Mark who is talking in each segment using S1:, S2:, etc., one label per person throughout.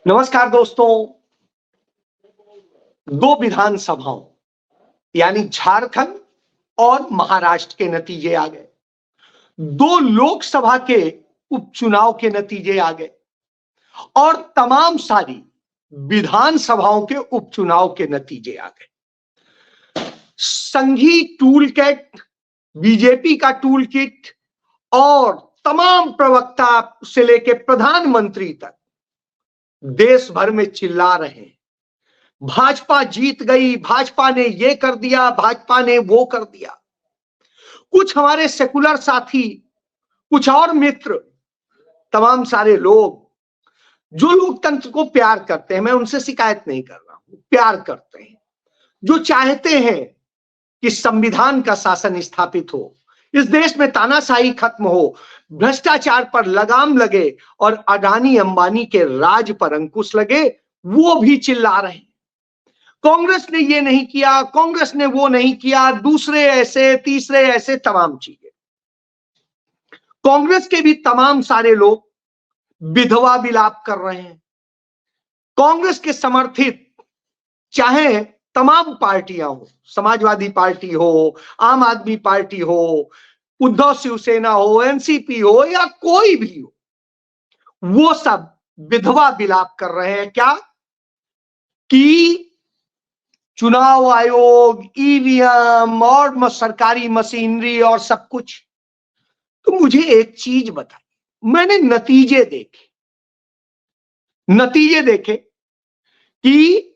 S1: नमस्कार दोस्तों। दो विधानसभाओं यानी झारखंड और महाराष्ट्र के नतीजे आ गए। दो लोकसभा के उपचुनाव के नतीजे आ गए और तमाम सारी विधानसभाओं के उपचुनाव के नतीजे आ गए। संघी टूल किट, बीजेपी का टूल किट और तमाम प्रवक्ता से लेकर प्रधानमंत्री तक देश भर में चिल्ला रहे हैं, भाजपा जीत गई, भाजपा ने ये कर दिया, भाजपा ने वो कर दिया। कुछ हमारे सेकुलर साथी, कुछ और मित्र, तमाम सारे लोग जो लोकतंत्र को प्यार करते हैं, मैं उनसे शिकायत नहीं कर रहा हूं, प्यार करते हैं, जो चाहते हैं कि संविधान का शासन स्थापित हो, इस देश में तानाशाही खत्म हो, भ्रष्टाचार पर लगाम लगे और अडानी अंबानी के राज पर अंकुश लगे, वो भी चिल्ला रहे हैं। कांग्रेस ने ये नहीं किया, कांग्रेस ने वो नहीं किया, दूसरे ऐसे, तीसरे ऐसे, तमाम चीजें। कांग्रेस के भी तमाम सारे लोग विधवा विलाप कर रहे हैं। कांग्रेस के समर्थित चाहे तमाम पार्टियां हो, समाजवादी पार्टी हो, आम आदमी पार्टी हो, उद्धव शिवसेना हो, एनसीपी हो या कोई भी हो, वो सब विधवा विलाप कर रहे हैं। क्या कि चुनाव आयोग, ईवीएम और सरकारी मशीनरी और सब कुछ। तो मुझे एक चीज बताइए, मैंने नतीजे देखे कि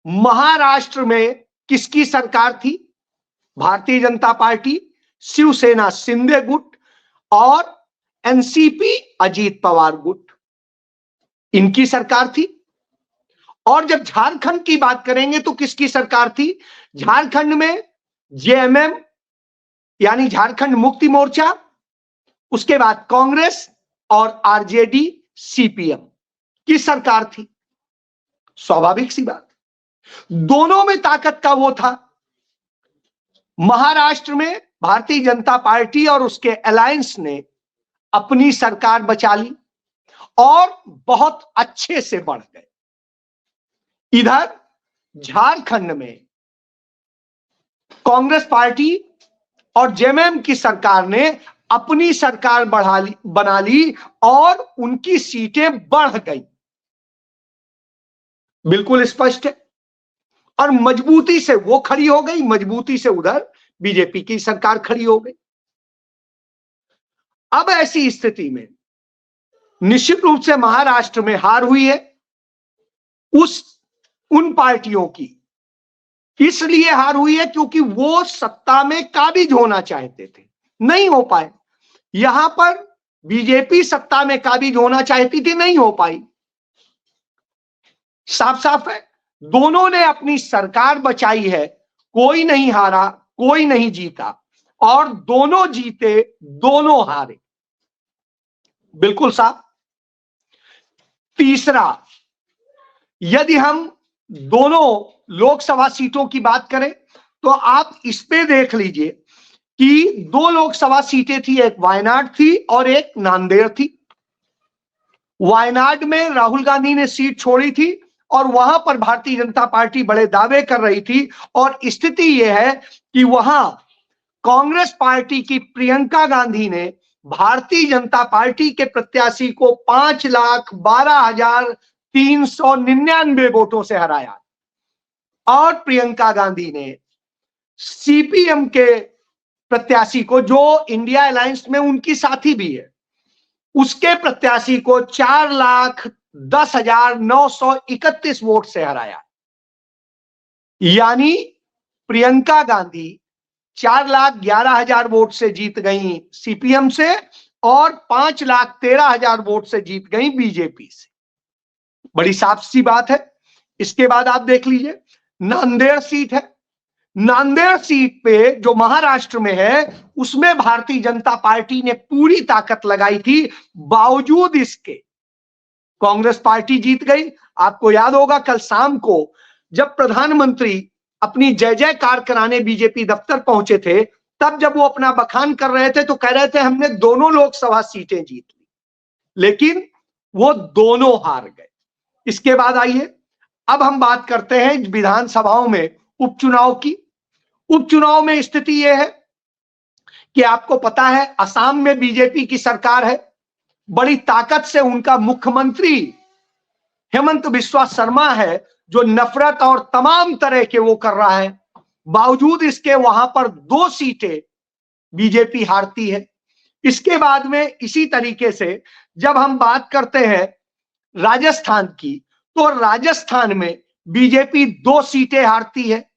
S1: महाराष्ट्र में किसकी सरकार थी? भारतीय जनता पार्टी, शिवसेना शिंदे गुट और एनसीपी अजीत पवार गुट, इनकी सरकार थी। और जब झारखंड की बात करेंगे तो किसकी सरकार थी? झारखंड में जेएमएम यानी झारखंड मुक्ति मोर्चा, उसके बाद कांग्रेस और आरजेडी सीपीएम की सरकार थी। स्वाभाविक सी बात, दोनों में ताकत का वो था। महाराष्ट्र में भारतीय जनता पार्टी और उसके अलायंस ने अपनी सरकार बचा ली और बहुत अच्छे से बढ़ गए। इधर झारखंड में कांग्रेस पार्टी और जेएमएम की सरकार ने अपनी सरकार बना ली और उनकी सीटें बढ़ गई, बिल्कुल स्पष्ट है। और मजबूती से वो खड़ी हो गई, मजबूती से उधर बीजेपी की सरकार खड़ी हो गई। अब ऐसी स्थिति में निश्चित रूप से महाराष्ट्र में हार हुई है उन पार्टियों की। इसलिए हार हुई है क्योंकि वो सत्ता में काबिज होना चाहते थे, नहीं हो पाए। यहां पर बीजेपी सत्ता में काबिज होना चाहती थी, नहीं हो पाई। साफ साफ है, दोनों ने अपनी सरकार बचाई है, कोई नहीं हारा, कोई नहीं जीता, और दोनों जीते, दोनों हारे, बिल्कुल साफ। तीसरा, यदि हम दोनों लोकसभा सीटों की बात करें तो आप इस पे देख लीजिए कि दो लोकसभा सीटें थी, एक वायनाड थी और एक नांदेड़ थी। वायनाड में राहुल गांधी ने सीट छोड़ी थी और वहां पर भारतीय जनता पार्टी बड़े दावे कर रही थी, और स्थिति यह है कि वहां कांग्रेस पार्टी की प्रियंका गांधी ने भारतीय जनता पार्टी के प्रत्याशी को 5,12,399 वोटों से हराया, और प्रियंका गांधी ने सीपीएम के प्रत्याशी को, जो इंडिया अलायंस में उनकी साथी भी है, उसके प्रत्याशी को 4,10,931 वोट से हराया। यानी प्रियंका गांधी 4,11,000 वोट से जीत गई सीपीएम से और 5,13,000 वोट से जीत गई बीजेपी से। बड़ी साफ सी बात है। इसके बाद आप देख लीजिए, नांदेड़ सीट है। नांदेड़ सीट पे जो महाराष्ट्र में है, उसमें भारतीय जनता पार्टी ने पूरी ताकत लगाई थी, बावजूद इसके कांग्रेस पार्टी जीत गई। आपको याद होगा कल शाम को जब प्रधानमंत्री अपनी जय जयकार कराने बीजेपी दफ्तर पहुंचे थे, तब जब वो अपना बखान कर रहे थे तो कह रहे थे हमने दोनों लोकसभा सीटें जीत ली, लेकिन वो दोनों हार गए। इसके बाद आइए अब हम बात करते हैं विधानसभाओं में उपचुनाव की। उपचुनाव में स्थिति यह है कि आपको पता है असम में बीजेपी की सरकार है, बड़ी ताकत से उनका मुख्यमंत्री हेमंत बिस्वा शर्मा है, जो नफरत और तमाम तरह के वो कर रहा है। बावजूद इसके वहां पर 2 सीटें बीजेपी हारती है। इसके बाद में इसी तरीके से जब हम बात करते हैं राजस्थान की, तो राजस्थान में बीजेपी 2 सीटें हारती है।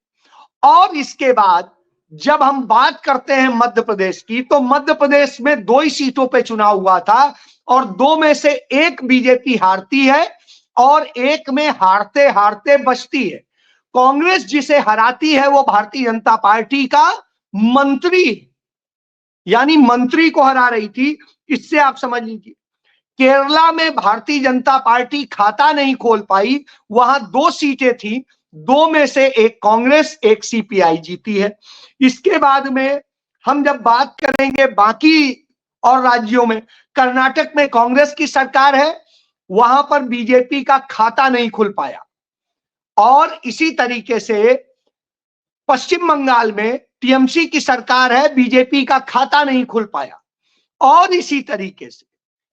S1: और इसके बाद जब हम बात करते हैं मध्य प्रदेश की, तो मध्य प्रदेश में 2 ही सीटों पे चुनाव हुआ था और 2 में से 1 बीजेपी हारती है और 1 में हारते हारते बचती है। कांग्रेस जिसे हराती है वो भारतीय जनता पार्टी का मंत्री, यानी मंत्री को हरा रही थी। इससे आप समझ लीजिए केरला में भारतीय जनता पार्टी खाता नहीं खोल पाई, वहां 2 सीटें थी, 2 में से 1 कांग्रेस 1 सीपीआई जीती है। इसके बाद में हम जब बात करेंगे बाकी और राज्यों में, कर्नाटक में कांग्रेस की सरकार है, वहां पर बीजेपी का खाता नहीं खुल पाया। और इसी तरीके से पश्चिम बंगाल में टीएमसी की सरकार है, बीजेपी का खाता नहीं खुल पाया। और इसी तरीके से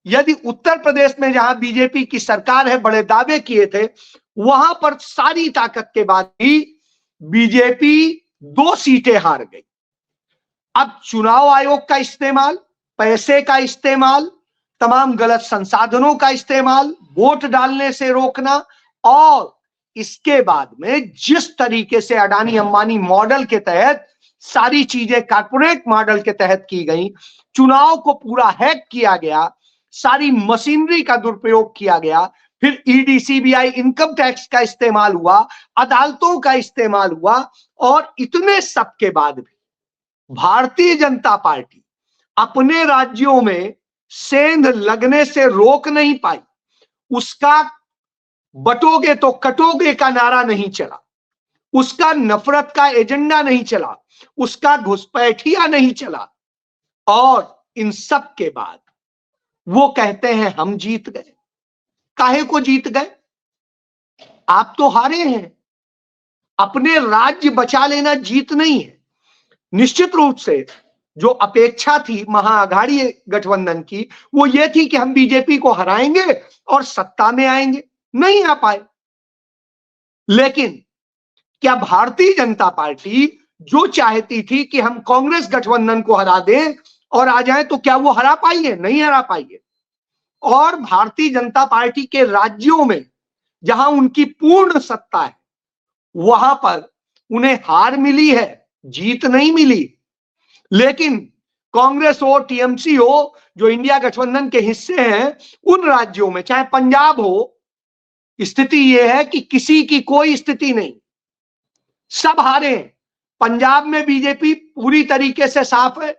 S1: यदि उत्तर प्रदेश में जहां बीजेपी की सरकार है, बड़े दावे किए थे, वहां पर सारी ताकत के बाद भी बीजेपी 2 सीटें हार गई। अब चुनाव आयोग का इस्तेमाल, पैसे का इस्तेमाल, तमाम गलत संसाधनों का इस्तेमाल, वोट डालने से रोकना, और इसके बाद में जिस तरीके से अडानी अंबानी मॉडल के तहत सारी चीजें कॉर्पोरेट मॉडल के तहत की गई, चुनाव को पूरा हैक किया गया, सारी मशीनरी का दुरुपयोग किया गया, फिर ईडी सीबीआई इनकम टैक्स का इस्तेमाल हुआ, अदालतों का इस्तेमाल हुआ, और इतने सब के बाद भी भारतीय जनता पार्टी अपने राज्यों में सेंध लगने से रोक नहीं पाई। उसका बटोगे तो कटोगे का नारा नहीं चला, उसका नफरत का एजेंडा नहीं चला, उसका घुसपैठिया नहीं चला, और इन सब के बाद वो कहते हैं हम जीत गए। काहे को जीत गए? आप तो हारे हैं। अपने राज्य बचा लेना जीत नहीं है। निश्चित रूप से जो अपेक्षा थी महाअघाड़ी गठबंधन की, वो ये थी कि हम बीजेपी को हराएंगे और सत्ता में आएंगे। नहीं आ पाए। लेकिन क्या भारतीय जनता पार्टी जो चाहती थी कि हम कांग्रेस गठबंधन को हरा दें और आ जाए, तो क्या वो हरा पाई है? नहीं हरा पाई है। और भारतीय जनता पार्टी के राज्यों में जहां उनकी पूर्ण सत्ता है, वहां पर उन्हें हार मिली है, जीत नहीं मिली। लेकिन कांग्रेस हो, टीएमसी हो, जो इंडिया गठबंधन के हिस्से हैं, उन राज्यों में चाहे पंजाब हो, स्थिति यह है कि किसी की कोई स्थिति नहीं, सब हारे। पंजाब में बीजेपी पूरी तरीके से साफ है,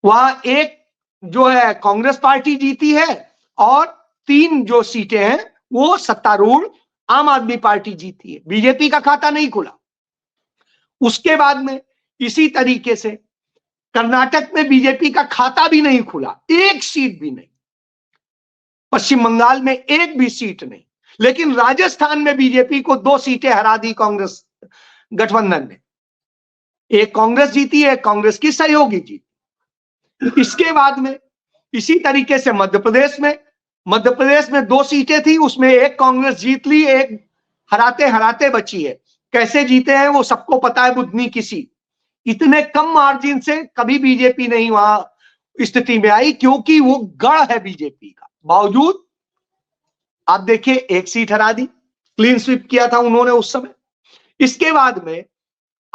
S1: वहां 1 जो है कांग्रेस पार्टी जीती है और 3 जो सीटें हैं वो सत्तारूढ़ आम आदमी पार्टी जीती है। बीजेपी का खाता नहीं खुला। उसके बाद में इसी तरीके से कर्नाटक में बीजेपी का खाता भी नहीं खुला, 1 सीट भी नहीं। पश्चिम बंगाल में 1 भी सीट नहीं। लेकिन राजस्थान में बीजेपी को 2 सीटें हरा दी कांग्रेस गठबंधन ने। 1 कांग्रेस जीती है, कांग्रेस की सहयोगी जीती। इसके बाद में इसी तरीके से मध्य प्रदेश में 2 सीटें थी, उसमें 1 कांग्रेस जीत ली, 1 हराते हराते बची है। कैसे जीते हैं वो सबको पता है, बुधनी किसी। इतने कम मार्जिन से कभी बीजेपी नहीं वहां स्थिति में आई, क्योंकि वो गढ़ है बीजेपी का। बावजूद आप देखिए 1 सीट हरा दी, क्लीन स्वीप किया था उन्होंने उस समय। इसके बाद में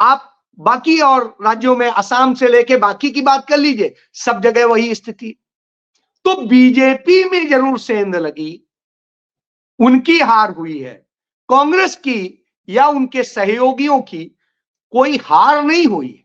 S1: आप बाकी और राज्यों में असम से लेके बाकी की बात कर लीजिए, सब जगह वही स्थिति। तो बीजेपी में जरूर सेंध लगी, उनकी हार हुई है। कांग्रेस की या उनके सहयोगियों की कोई हार नहीं हुई।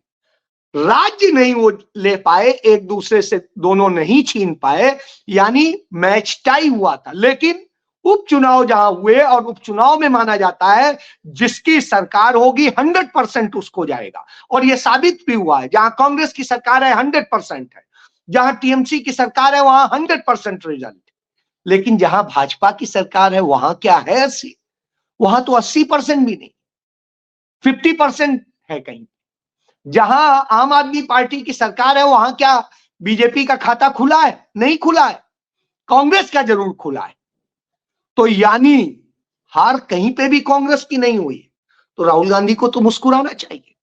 S1: राज्य नहीं वो ले पाए, एक दूसरे से दोनों नहीं छीन पाए, यानी मैच टाई हुआ था। लेकिन उपचुनाव जहां हुए, और उपचुनाव में माना जाता है जिसकी सरकार होगी 100% उसको जाएगा, और यह साबित भी हुआ है। जहां कांग्रेस की सरकार है 100% है, जहां टीएमसी की सरकार है वहां 100% रिजल्ट। लेकिन जहां भाजपा की सरकार है वहां क्या है 80? वहां तो 80% भी नहीं, 50% है कहीं। जहां आम आदमी पार्टी की सरकार है वहां क्या बीजेपी का खाता खुला है? नहीं खुला है। कांग्रेस का जरूर खुला है। तो यानी हार कहीं पे भी कांग्रेस की नहीं हुई। तो राहुल गांधी को तो मुस्कुराना चाहिए।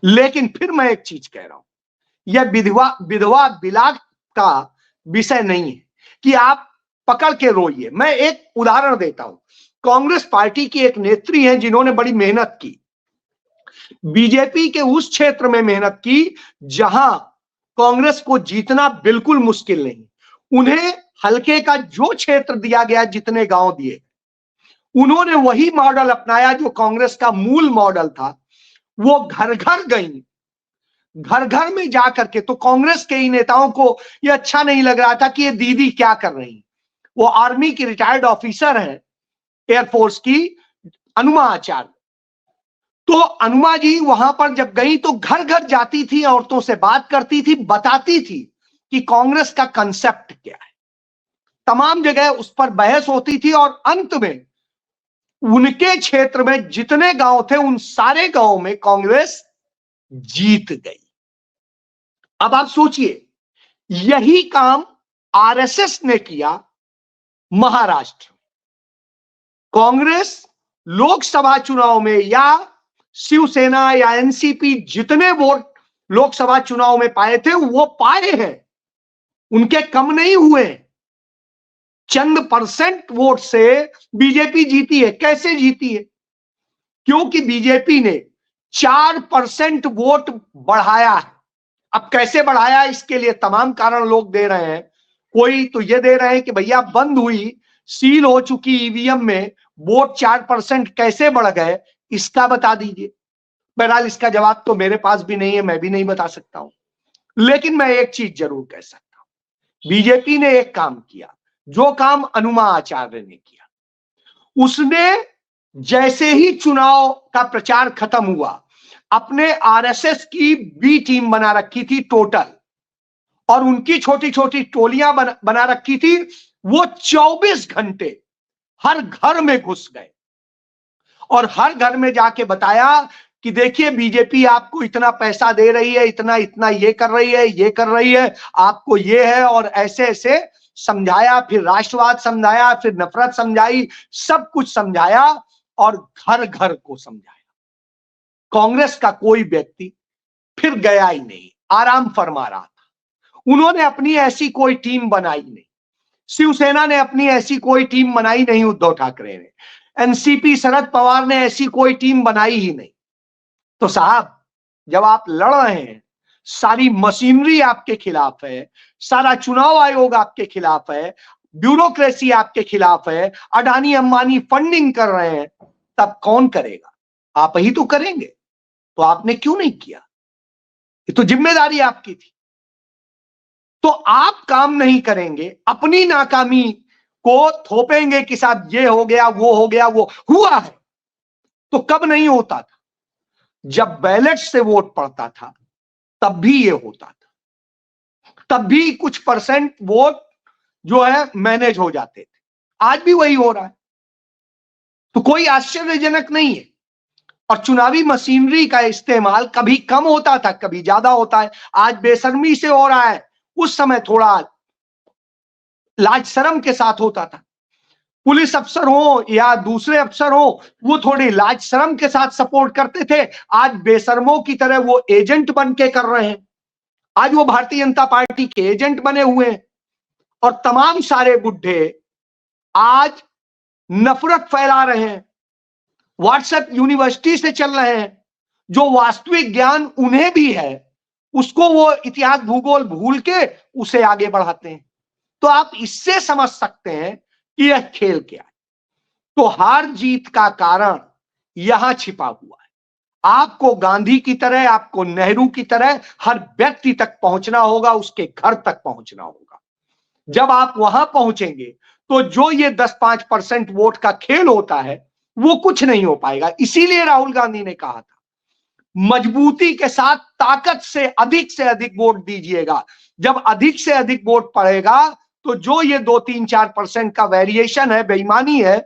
S1: लेकिन फिर मैं एक चीज कह रहा हूं, यह विधवा विधवा विलाप का विषय नहीं है कि आप पकड़ के रोइए। मैं एक उदाहरण देता हूं। कांग्रेस पार्टी की एक नेत्री हैं जिन्होंने बड़ी मेहनत की, बीजेपी के उस क्षेत्र में मेहनत की जहां कांग्रेस को जीतना बिल्कुल मुश्किल नहीं। उन्हें हल्के का जो क्षेत्र दिया गया, जितने गांव दिए, उन्होंने वही मॉडल अपनाया जो कांग्रेस का मूल मॉडल था। वो घर घर गई, घर घर में जाकर के। तो कांग्रेस के ही नेताओं को यह अच्छा नहीं लग रहा था कि ये दीदी क्या कर रही। वो आर्मी की रिटायर्ड ऑफिसर है, एयरफोर्स की, अनुमा आचार्य। तो अनुमा जी वहां पर जब गई तो घर घर जाती थी, औरतों से बात करती थी, बताती थी कि कांग्रेस का कंसेप्ट क्या है। तमाम जगह उस पर बहस होती थी और अंत में उनके क्षेत्र में जितने गांव थे उन सारे गांवों में कांग्रेस जीत गई। अब आप सोचिए, यही काम आरएसएस ने किया महाराष्ट्र। कांग्रेस लोकसभा चुनाव में या शिवसेना या एनसीपी जितने वोट लोकसभा चुनाव में पाए थे वो पाए हैं, उनके कम नहीं हुए। चंद परसेंट वोट से बीजेपी जीती है। कैसे जीती है? क्योंकि बीजेपी ने 4% वोट बढ़ाया है। अब कैसे बढ़ाया, इसके लिए तमाम कारण लोग दे रहे हैं। कोई तो ये दे रहे हैं कि भैया बंद हुई, सील हो चुकी ईवीएम में वोट 4% कैसे बढ़ गए, इसका बता दीजिए। बहरहाल इसका जवाब तो मेरे पास भी नहीं है, मैं भी नहीं बता सकता हूं। लेकिन मैं एक चीज जरूर कह सकता हूं, बीजेपी ने एक काम किया, जो काम अनुमा आचार्य ने किया। उसने जैसे ही चुनाव का प्रचार खत्म हुआ, अपने आरएसएस की बी टीम बना रखी थी टोटल, और उनकी छोटी छोटी टोलियां बना रखी थी। वो 24 घंटे हर घर में घुस गए और हर घर में जाके बताया कि देखिए बीजेपी आपको इतना पैसा दे रही है, इतना इतना ये कर रही है, ये कर रही है, आपको ये है, और ऐसे ऐसे समझाया। फिर राष्ट्रवाद समझाया, फिर नफरत समझाई, सब कुछ समझाया और घर घर को समझाया। कांग्रेस का कोई व्यक्ति फिर गया ही नहीं, आराम फरमा रहा था। उन्होंने अपनी ऐसी कोई टीम बनाई नहीं, शिवसेना ने अपनी ऐसी कोई टीम बनाई नहीं, उद्धव ठाकरे ने, एनसीपी शरद पवार ने ऐसी कोई टीम बनाई ही नहीं। तो साहब, जब आप लड़ रहे हैं, सारी मशीनरी आपके खिलाफ है, सारा चुनाव आयोग आपके खिलाफ है, ब्यूरोक्रेसी आपके खिलाफ है, अडानी अंबानी फंडिंग कर रहे हैं, तब कौन करेगा? आप ही तो करेंगे। तो आपने क्यों नहीं किया? ये तो जिम्मेदारी आपकी थी। तो आप काम नहीं करेंगे, अपनी नाकामी को थोपेंगे कि साहब ये हो गया, वो हो गया, वो हुआ है। तो कब नहीं होता था? जब बैलेट से वोट पड़ता था तब भी ये होता था, तब भी कुछ परसेंट वोट जो है मैनेज हो जाते थे। आज भी वही हो रहा है। तो कोई आश्चर्यजनक नहीं है। और चुनावी मशीनरी का इस्तेमाल कभी कम होता था, कभी ज्यादा होता है। आज बेशर्मी से हो रहा है, उस समय थोड़ा लाज शर्म के साथ होता था। पुलिस अफसर हो या दूसरे अफसर हो, वो थोड़ी लाज शर्म के साथ सपोर्ट करते थे। आज बेशर्मों की तरह वो एजेंट बन के कर रहे हैं। आज वो भारतीय जनता पार्टी के एजेंट बने हुए हैं। और तमाम सारे बुड्ढे आज नफरत फैला रहे हैं, व्हाट्सएप यूनिवर्सिटी से चल रहे हैं। जो वास्तविक ज्ञान उन्हें भी है, उसको वो इतिहास भूगोल भूल के उसे आगे बढ़ाते हैं। तो आप इससे समझ सकते हैं कि यह खेल क्या है। तो हार जीत का कारण यहां छिपा हुआ है। आपको गांधी की तरह, आपको नेहरू की तरह हर व्यक्ति तक पहुंचना होगा, उसके घर तक पहुंचना होगा। जब आप वहां पहुंचेंगे तो जो ये 10-5% वोट का खेल होता है वो कुछ नहीं हो पाएगा। इसीलिए राहुल गांधी ने कहा था, मजबूती के साथ ताकत से अधिक वोट दीजिएगा। जब अधिक से अधिक वोट पड़ेगा तो जो ये 2-3-4% का वेरिएशन है, बेईमानी है,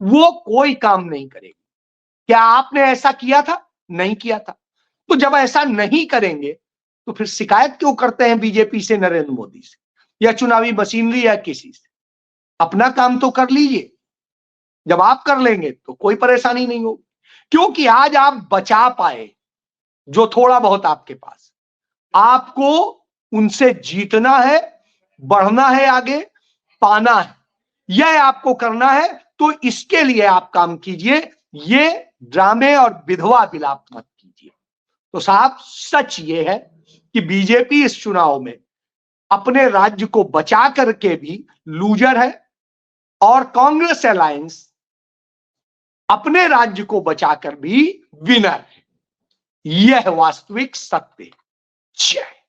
S1: वो कोई काम नहीं करेगी। क्या आपने ऐसा किया था? नहीं किया था। तो जब ऐसा नहीं करेंगे तो फिर शिकायत क्यों करते हैं बीजेपी से, नरेंद्र मोदी से, या चुनावी मशीनरी या किसी से? अपना काम तो कर लीजिए। जब आप कर लेंगे तो कोई परेशानी नहीं होगी, क्योंकि आज आप बचा पाए जो थोड़ा बहुत आपके पास, आपको उनसे जीतना है, बढ़ना है, आगे पाना है, यह आपको करना है। तो इसके लिए आप काम कीजिए, ये ड्रामे और विधवा विलाप मत कीजिए। तो साहब, सच ये है कि बीजेपी इस चुनाव में अपने राज्य को बचा करके भी लूजर है, और कांग्रेस अलायंस अपने राज्य को बचाकर भी विनर है। यह वास्तविक सत्य है। जय